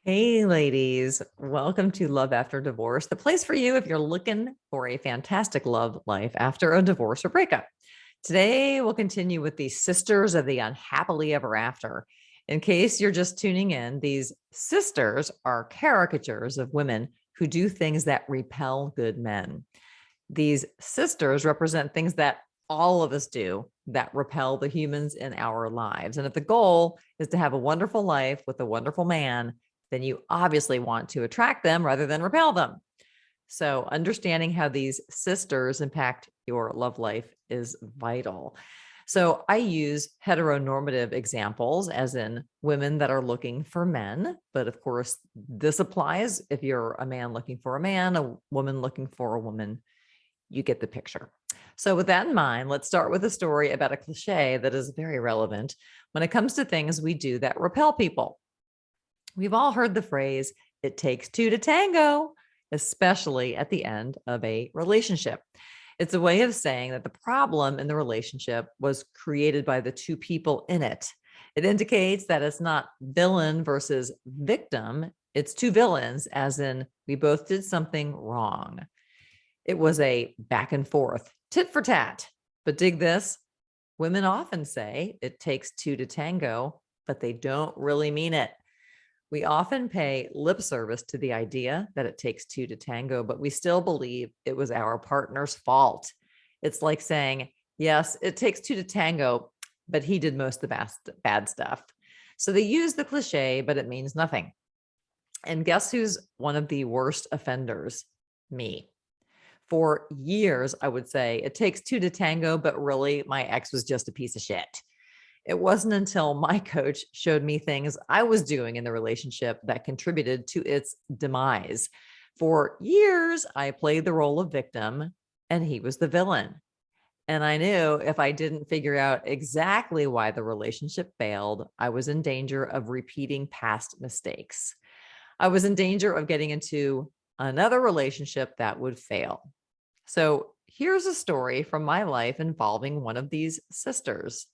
Hey, ladies, welcome to Love After Divorce, the place for you if you're looking for a fantastic love life after a divorce or breakup. Today, we'll continue with the sisters of the Unhappily Ever After. In case you're just tuning in, these sisters are caricatures of women who do things that repel good men. These sisters represent things that all of us do that repel the humans in our lives. And if the goal is to have a wonderful life with a wonderful man, then you obviously want to attract them rather than repel them. So understanding how these sisters impact your love life is vital. So I use heteronormative examples, as in women that are looking for men. But of course, this applies if you're a man looking for a man, a woman looking for a woman. You get the picture. So with that in mind, let's start with a story about a cliche that is very relevant when it comes to things we do that repel people. We've all heard the phrase, it takes two to tango, especially at the end of a relationship. It's a way of saying that the problem in the relationship was created by the two people in it. It indicates that it's not villain versus victim. It's two villains, as in we both did something wrong. It was a back and forth, tit for tat. But dig this, women often say it takes two to tango, but they don't really mean it. We often pay lip service to the idea that it takes two to tango, but we still believe it was our partner's fault. It's like saying, yes, it takes two to tango, but he did most of the bad stuff. So they use the cliche, but it means nothing. And guess who's one of the worst offenders? Me. For years, I would say it takes two to tango, but really my ex was just a piece of shit. It wasn't until my coach showed me things I was doing in the relationship that contributed to its demise. For years, I played the role of victim and he was the villain. And I knew if I didn't figure out exactly why the relationship failed, I was in danger of repeating past mistakes. I was in danger of getting into another relationship that would fail. So here's a story from my life involving one of these sisters.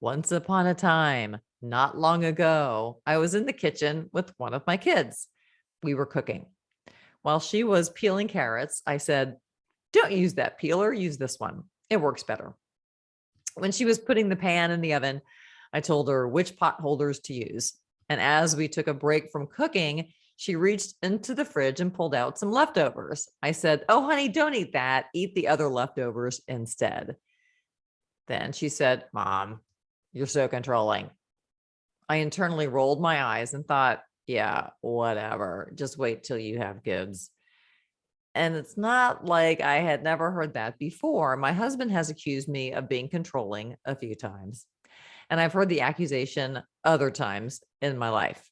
Once upon a time, not long ago, I was in the kitchen with one of my kids. We were cooking. While she was peeling carrots, I said, "Don't use that peeler, use this one. It works better." When she was putting the pan in the oven, I told her which pot holders to use. And as we took a break from cooking, she reached into the fridge and pulled out some leftovers. I said, "Oh, honey, don't eat that. Eat the other leftovers instead." Then she said, "Mom, you're so controlling." I internally rolled my eyes and thought, yeah, whatever. Just wait till you have kids. And it's not like I had never heard that before. My husband has accused me of being controlling a few times, and I've heard the accusation other times in my life.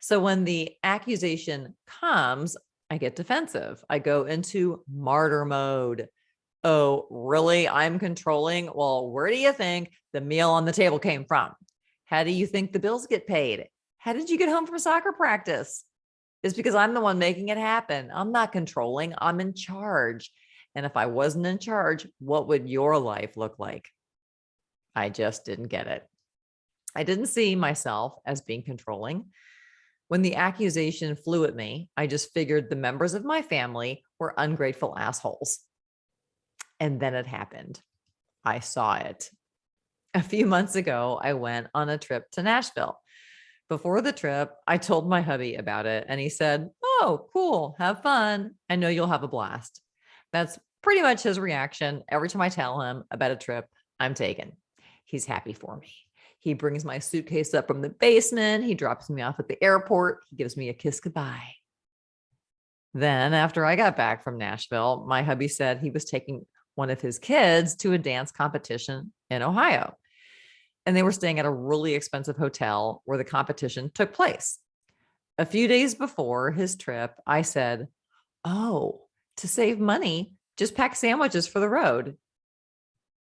So when the accusation comes, I get defensive. I go into martyr mode. Oh, really? I'm controlling? Well, where do you think the meal on the table came from? How do you think the bills get paid? How did you get home from soccer practice? It's because I'm the one making it happen. I'm not controlling. I'm in charge. And if I wasn't in charge, what would your life look like? I just didn't get it. I didn't see myself as being controlling. When the accusation flew at me, I just figured the members of my family were ungrateful assholes. And then it happened. I saw it. A few months ago, I went on a trip to Nashville. Before the trip, I told my hubby about it, and he said, "Oh, cool. Have fun. I know you'll have a blast." That's pretty much his reaction every time I tell him about a trip I'm taking. He's happy for me. He brings my suitcase up from the basement. He drops me off at the airport. He gives me a kiss goodbye. Then, after I got back from Nashville, my hubby said he was taking one of his kids to a dance competition in Ohio. And they were staying at a really expensive hotel where the competition took place. A few days before his trip, I said, "Oh, to save money, just pack sandwiches for the road."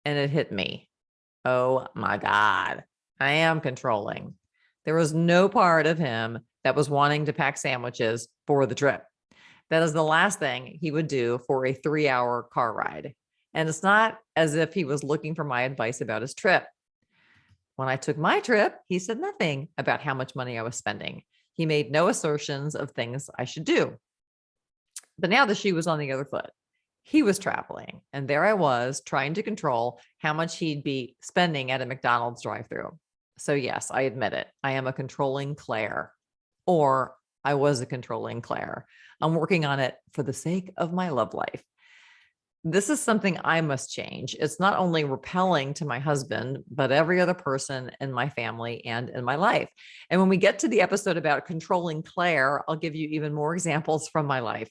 And it hit me. Oh my God, I am controlling. There was no part of him that was wanting to pack sandwiches for the trip. That is the last thing he would do for a 3-hour car ride. And it's not as if he was looking for my advice about his trip. When I took my trip, he said nothing about how much money I was spending. He made no assertions of things I should do. But now the shoe was on the other foot. He was traveling, and there I was trying to control how much he'd be spending at a McDonald's drive-thru. So yes, I admit it. I am a controlling Claire, or I was a controlling Claire. I'm working on it for the sake of my love life. This is something I must change. It's not only repelling to my husband, but every other person in my family and in my life. And when we get to the episode about controlling Claire, I'll give you even more examples from my life.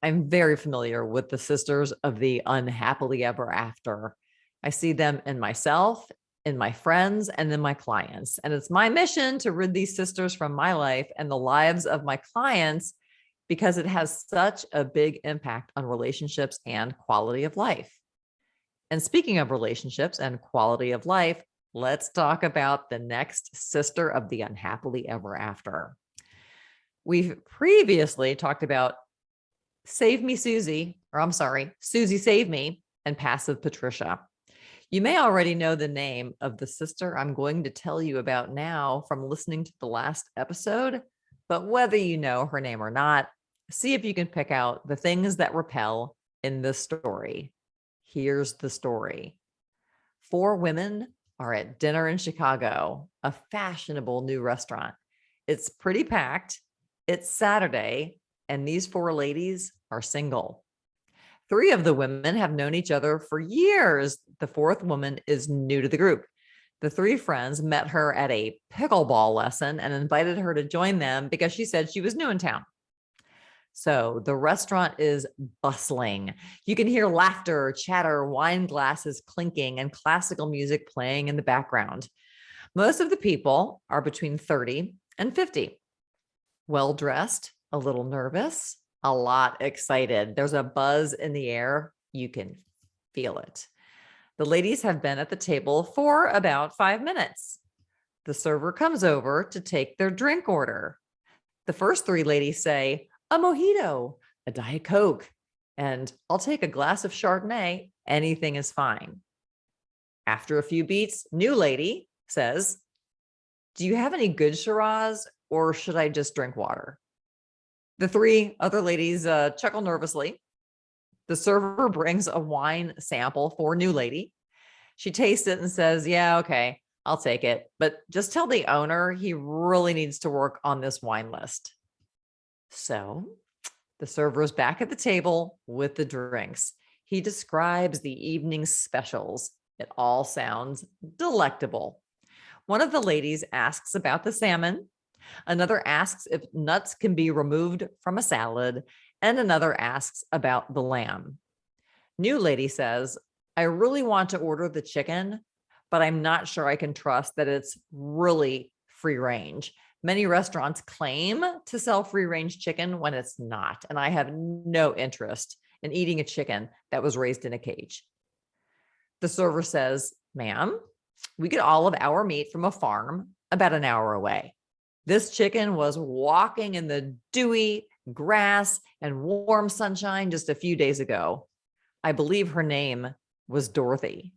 I'm very familiar with the sisters of the Unhappily Ever After. I see them in myself, in my friends, and in my clients. And it's my mission to rid these sisters from my life and the lives of my clients, because it has such a big impact on relationships and quality of life. And speaking of relationships and quality of life, let's talk about the next sister of the Unhappily Ever After. We've previously talked about Save Me Susie, or I'm sorry, Susie Save Me, and Passive Patricia. You may already know the name of the sister I'm going to tell you about now from listening to the last episode, but whether you know her name or not, see if you can pick out the things that repel in this story. Here's the story. 4 women are at dinner in Chicago, a fashionable new restaurant. It's pretty packed. It's Saturday, and these 4 ladies are single. 3 of the women have known each other for years. The 4th woman is new to the group. The 3 friends met her at a pickleball lesson and invited her to join them because she said she was new in town. So the restaurant is bustling. You can hear laughter, chatter, wine glasses clinking, and classical music playing in the background. Most of the people are between 30 and 50. Well-dressed, a little nervous, a lot excited. There's a buzz in the air. You can feel it. The ladies have been at the table for about 5 minutes. The server comes over to take their drink order. The first 3 ladies say, a mojito, a Diet Coke, and I'll take a glass of Chardonnay. Anything is fine. After a few beats, new lady says, do you have any good Shiraz, or should I just drink water? The 3 other ladies chuckle nervously. The server brings a wine sample for new lady. She tastes it and says, yeah, okay, I'll take it. But just tell the owner he really needs to work on this wine list. So the server is back at the table with the drinks. He describes the evening specials. It all sounds delectable. One of the ladies asks about the salmon. Another asks if nuts can be removed from a salad. And another asks about the lamb. New lady says, I really want to order the chicken, but I'm not sure I can trust that it's really free range. Many restaurants claim to sell free range chicken when it's not, and I have no interest in eating a chicken that was raised in a cage. The server says, ma'am, we get all of our meat from a farm about an hour away. This chicken was walking in the dewy grass and warm sunshine just a few days ago. I believe her name was Dorothy.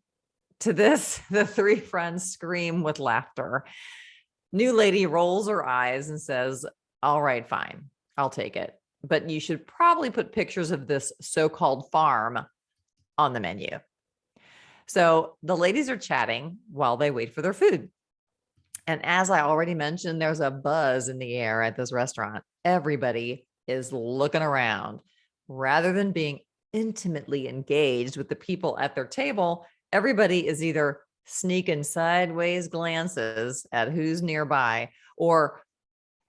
To this, the 3 friends scream with laughter. New lady rolls her eyes and says, all right, fine, I'll take it. But you should probably put pictures of this so-called farm on the menu. So the ladies are chatting while they wait for their food. And as I already mentioned, there's a buzz in the air at this restaurant. Everybody is looking around. Rather than being intimately engaged with the people at their table, everybody is either sneaking sideways glances at who's nearby, or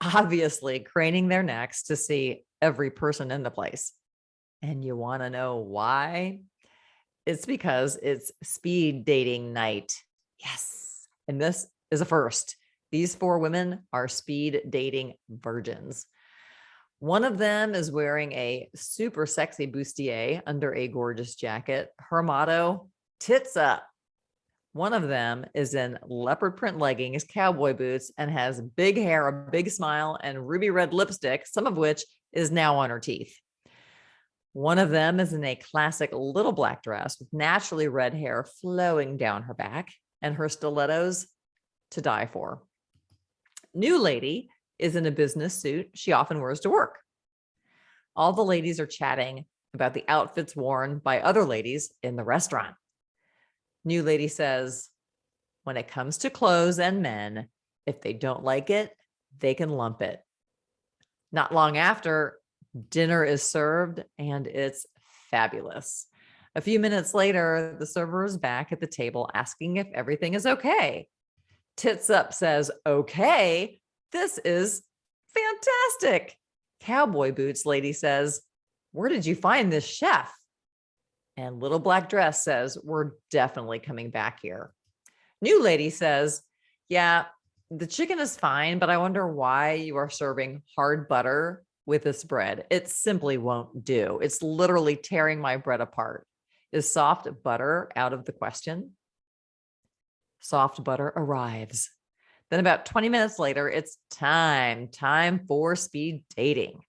obviously craning their necks to see every person in the place. And you want to know why? It's because it's speed dating night. Yes. And this is a first. These 4 women are speed dating virgins. One of them is wearing a super sexy bustier under a gorgeous jacket. Her motto, tits up. One of them is in leopard print leggings, cowboy boots, and has big hair, a big smile, and ruby red lipstick, some of which is now on her teeth. One of them is in a classic little black dress with naturally red hair flowing down her back, and her stilettos to die for. New lady is in a business suit she often wears to work. All the ladies are chatting about the outfits worn by other ladies in the restaurant. New lady says, when it comes to clothes and men, if they don't like it, they can lump it. Not long after, dinner is served and it's fabulous. A few minutes later, the server is back at the table asking if everything is okay. Tits Up says, okay, this is fantastic. Cowboy Boots lady says, where did you find this chef? And Little Black Dress says, we're definitely coming back here. New lady says, yeah, the chicken is fine, but I wonder why you are serving hard butter with this bread. It simply won't do. It's literally tearing my bread apart. Is soft butter out of the question? Soft butter arrives. Then about 20 minutes later, it's time for speed dating.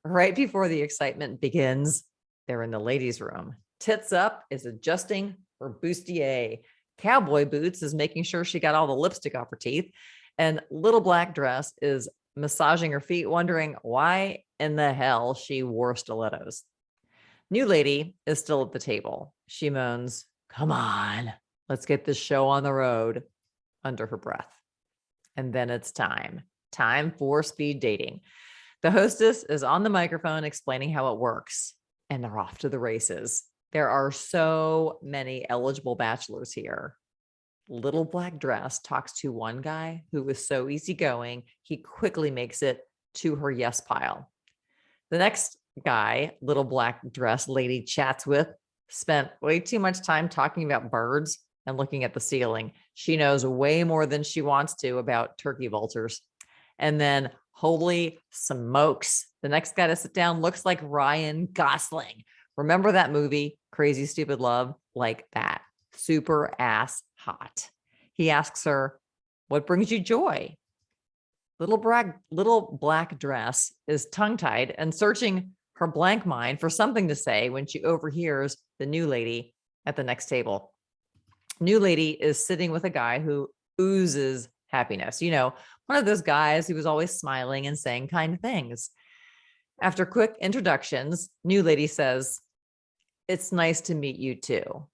Right before the excitement begins, they're in the ladies' room. Tits Up is adjusting her bustier. Cowboy Boots is making sure she got all the lipstick off her teeth. And Little Black Dress is massaging her feet, wondering why in the hell she wore stilettos. New lady is still at the table. She moans, come on, let's get this show on the road, under her breath. And then it's time for speed dating. The hostess is on the microphone explaining how it works, and they're off to the races. There are so many eligible bachelors here. Little Black Dress talks to one guy who is so easygoing, he quickly makes it to her yes pile. The next guy, Little Black Dress lady chats with, spent way too much time talking about birds and looking at the ceiling. She knows way more than she wants to about turkey vultures. And then, holy smokes, the next guy to sit down looks like Ryan Gosling. Remember that movie, Crazy Stupid Love? Like that. Super ass hot. He asks her, what brings you joy? Little Black Dress is tongue-tied and searching her blank mind for something to say when she overhears the new lady at the next table. New lady is sitting with a guy who oozes happiness. You know, one of those guys who was always smiling and saying kind things. After quick introductions, new lady says, it's nice to meet you too.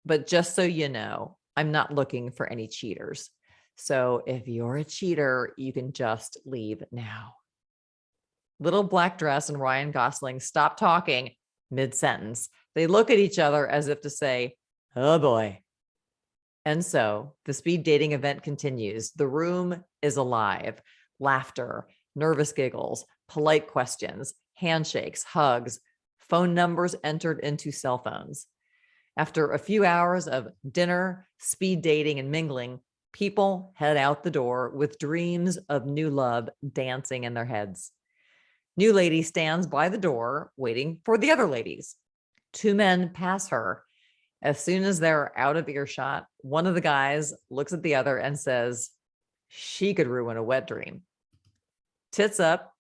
But just so you know, I'm not looking for any cheaters. So if you're a cheater, you can just leave now. Little Black Dress and Ryan Gosling stop talking mid-sentence. They look at each other as if to say, oh boy. And so the speed dating event continues. The room is alive. Laughter, nervous giggles, polite questions, handshakes, hugs, phone numbers entered into cell phones. After a few hours of dinner, speed dating, and mingling, people head out the door with dreams of new love dancing in their heads. New lady stands by the door waiting for the other ladies. Two men pass her. As soon as they're out of earshot, one of the guys looks at the other and says, she could ruin a wet dream. Tits Up,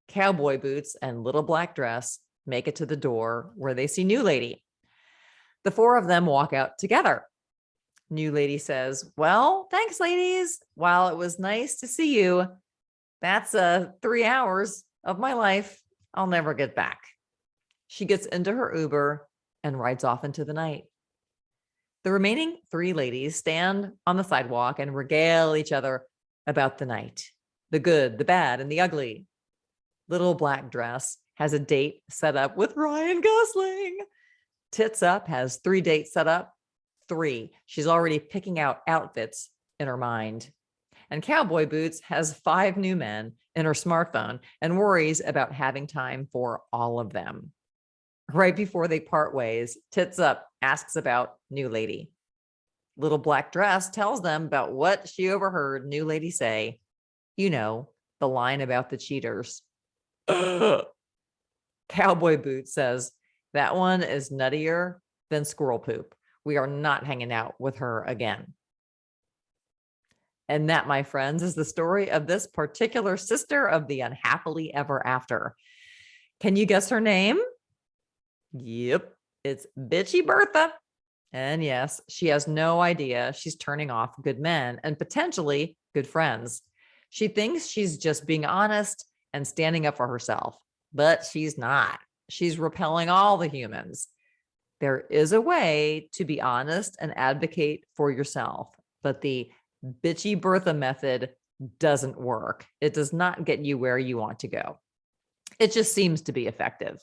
Cowboy Boots, and Little Black Dress make it to the door where they see new lady. The four of them walk out together. New lady says, well, thanks, ladies. While it was nice to see you, that's 3 hours of my life I'll never get back. She gets into her Uber and rides off into the night. The remaining three ladies stand on the sidewalk and regale each other about the night, the good, the bad, and the ugly. Little Black Dress has a date set up with Ryan Gosling. Tits Up has 3 dates set up. 3. She's already picking out outfits in her mind. And Cowboy Boots has 5 new men in her smartphone and worries about having time for all of them. Right before they part ways, Tits Up asks about new lady. Little Black Dress tells them about what she overheard new lady say. You know, the line about the cheaters. Cowboy Boots says, that one is nuttier than squirrel poop. We are not hanging out with her again. And that, my friends, is the story of this particular sister of the Unhappily Ever After. Can you guess her name? Yep, it's Bitchy Bertha. And yes, she has no idea she's turning off good men and potentially good friends. She thinks she's just being honest and standing up for herself, but she's not. She's repelling all the humans. There is a way to be honest and advocate for yourself, but the Bitchy Bertha method doesn't work. It does not get you where you want to go. It just seems to be effective.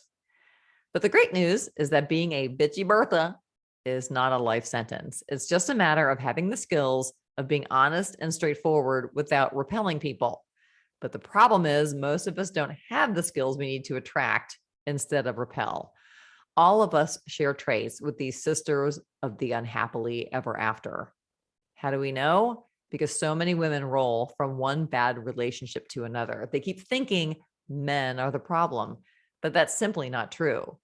But the great news is that being a Bitchy Bertha is not a life sentence. It's just a matter of having the skills of being honest and straightforward without repelling people. But the problem is most of us don't have the skills we need to attract instead of repel. All of us share traits with these sisters of the unhappily ever after. How do we know? Because so many women roll from one bad relationship to another. They keep thinking men are the problem, but that's simply not true.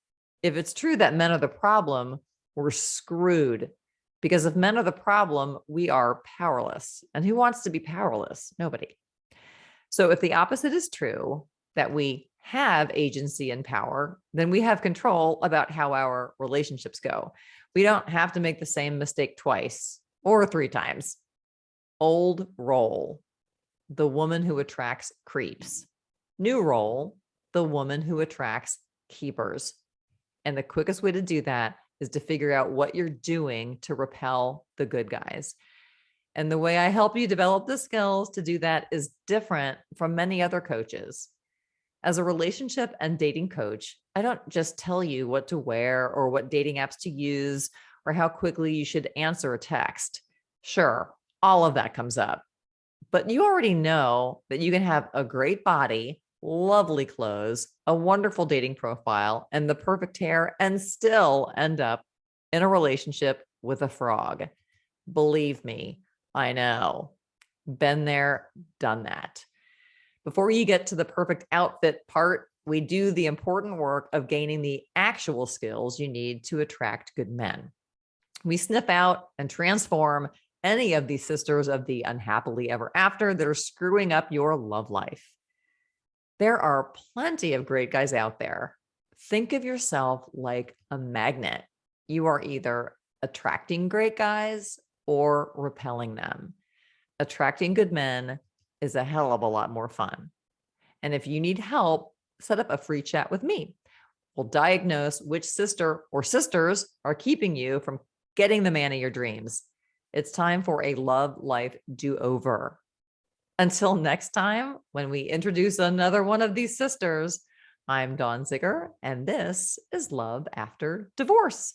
If it's true that men are the problem, we're screwed. Because if men are the problem, we are powerless. And who wants to be powerless? Nobody. So if the opposite is true, that we have agency and power, then we have control about how our relationships go. We don't have to make the same mistake twice or 3 times. Old role, the woman who attracts creeps. New role, the woman who attracts keepers. And the quickest way to do that is to figure out what you're doing to repel the good guys. And the way I help you develop the skills to do that is different from many other coaches. As a relationship and dating coach, I don't just tell you what to wear or what dating apps to use or how quickly you should answer a text. Sure, all of that comes up. But you already know that you can have a great body, lovely clothes, a wonderful dating profile, and the perfect hair and still end up in a relationship with a frog. Believe me, I know. Been there, done that. Before you get to the perfect outfit part, we do the important work of gaining the actual skills you need to attract good men. We sniff out and transform any of these sisters of the unhappily ever after that are screwing up your love life. There are plenty of great guys out there. Think of yourself like a magnet. You are either attracting great guys or repelling them. Attracting good men is a hell of a lot more fun. And if you need help, set up a free chat with me. We'll diagnose which sister or sisters are keeping you from getting the man of your dreams. It's time for a love life do-over. Until next time, when we introduce another one of these sisters, I'm Dawn Ziegler, and this is Love After Divorce.